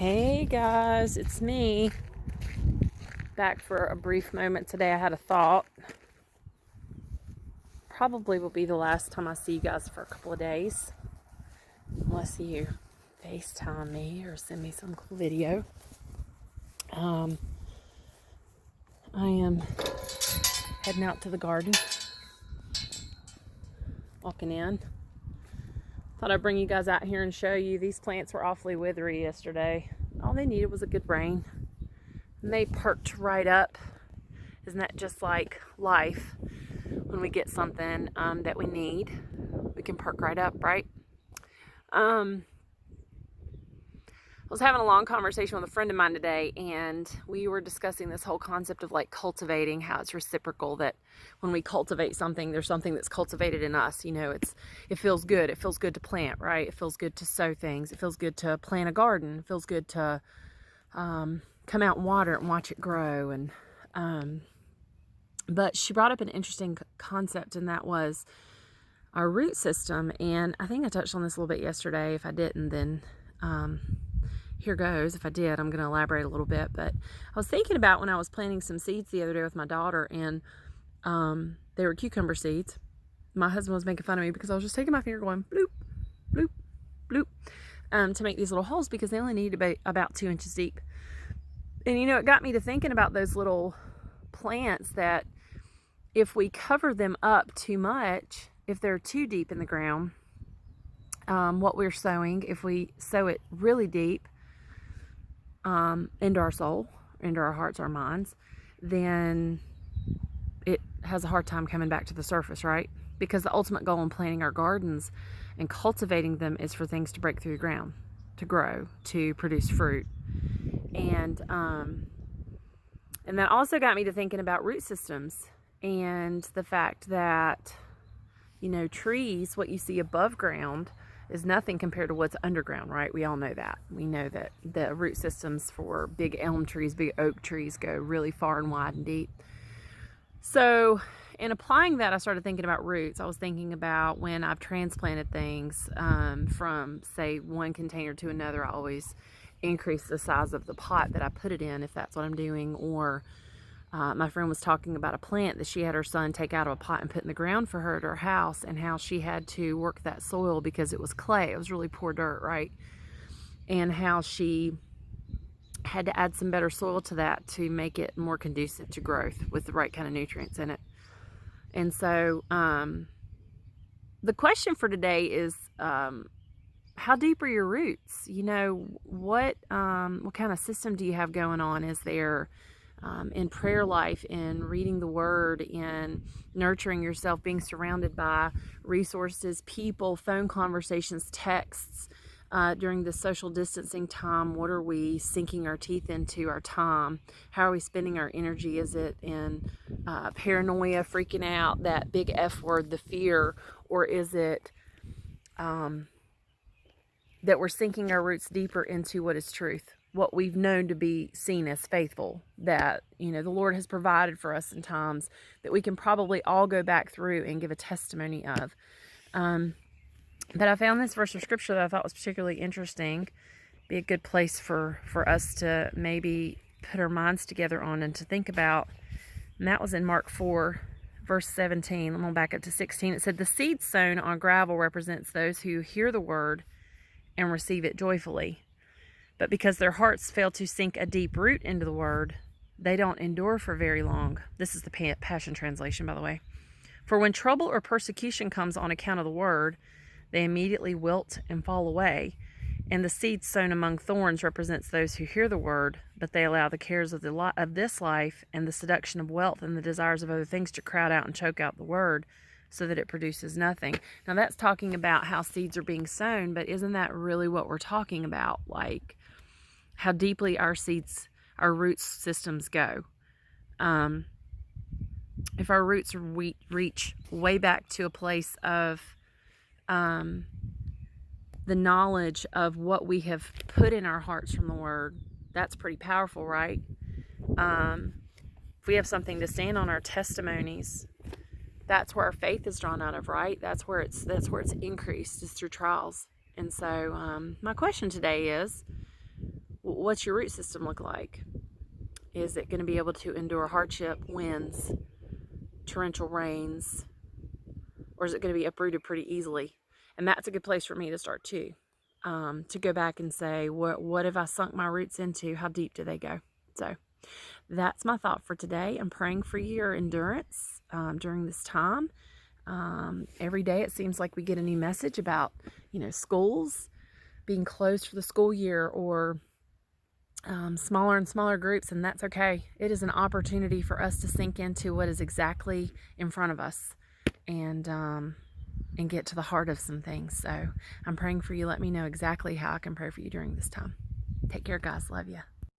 Hey guys, it's me. Back for a brief moment today. I had a thought. Probably will be the last time I see you guys for a couple of days. Unless you FaceTime me or send me some cool video. I am heading out to the garden. Walking in. Thought I'd bring you guys out here and show you. These plants were awfully withery yesterday. All they needed was a good rain. And they perked right up. Isn't that just like life? When we get something that we need, we can perk right up, right? I was having a long conversation with a friend of mine today, and we were discussing this whole concept of like cultivating, how it's reciprocal, that when we cultivate something, there's something that's cultivated in us. You know, it feels good. It feels good to plant, right? It feels good to sow things. It feels good to plant a garden. It feels good to come out and water it and watch it grow. And but she brought up an interesting concept, and that was our root system. And I think I touched on this a little bit yesterday. If I didn't, then here goes. If I did, I'm going to elaborate a little bit. But I was thinking about when I was planting some seeds the other day with my daughter, and they were cucumber seeds. My husband was making fun of me because I was just taking my finger going bloop, bloop, bloop, to make these little holes, because they only need to be about 2 inches deep. And you know, it got me to thinking about those little plants that if we cover them up too much, if they're too deep in the ground, what we're sowing, if we sow it really deep into our soul, into our hearts, our minds, then it has a hard time coming back to the surface, right? Because the ultimate goal in planting our gardens and cultivating them is for things to break through the ground, to grow, to produce fruit. And that also got me to thinking about root systems and the fact that, you know, trees, what you see above ground is nothing compared to what's underground, right? We all know that. We know that the root systems for big elm trees, big oak trees go really far and wide and deep. So in applying that, I started thinking about roots. I was thinking about when I've transplanted things from, say, one container to another. I always increase the size of the pot that I put it in, if that's what I'm doing. Or my friend was talking about a plant that she had her son take out of a pot and put in the ground for her at her house, and how she had to work that soil because it was clay. It was really poor dirt, right? And how she had to add some better soil to that to make it more conducive to growth with the right kind of nutrients in it. And so the question for today is, how deep are your roots? You know, what kind of system do you have going on? Is there in prayer life, in reading the word, in nurturing yourself, being surrounded by resources, people, phone conversations, texts, during the social distancing time? What are we sinking our teeth into our time? How are we spending our energy? Is it in paranoia, freaking out, that big F word, the fear? Or is it that we're sinking our roots deeper into what is truth, what we've known to be seen as faithful, that, you know, the Lord has provided for us in times that we can probably all go back through and give a testimony of. But I found this verse of scripture that I thought was particularly interesting, be a good place for us to maybe put our minds together on and to think about. And that was in Mark 4, verse 17. I'm going to back up to 16. It said, "The seed sown on gravel represents those who hear the word and receive it joyfully. But because their hearts fail to sink a deep root into the word, they don't endure for very long." This is the Passion Translation, by the way. "For when trouble or persecution comes on account of the word, they immediately wilt and fall away. And the seed sown among thorns represents those who hear the word, but they allow the cares of this life and the seduction of wealth and the desires of other things to crowd out and choke out the word, so that it produces nothing." Now that's talking about how seeds are being sown, but isn't that really what we're talking about? Like how deeply our root systems go. If our roots reach way back to a place of the knowledge of what we have put in our hearts from the word, that's pretty powerful, right? If we have something to stand on, our testimonies, that's where our faith is drawn out of, right? That's where it's increased, is through trials. And so my question today is, What's your root system look like? Is it going to be able to endure hardship, winds, torrential rains, or is it going to be uprooted pretty easily? And that's a good place for me to start too. To go back and say, what have I sunk my roots into? How deep do they go? So that's my thought for today. I'm praying for your endurance during this time. Every day it seems like we get a new message about, schools being closed for the school year, or smaller and smaller groups, and that's okay. It is an opportunity for us to sink into what is exactly in front of us, and get to the heart of some things. So I'm praying for you. Let me know exactly how I can pray for you during this time. Take care, guys. Love you.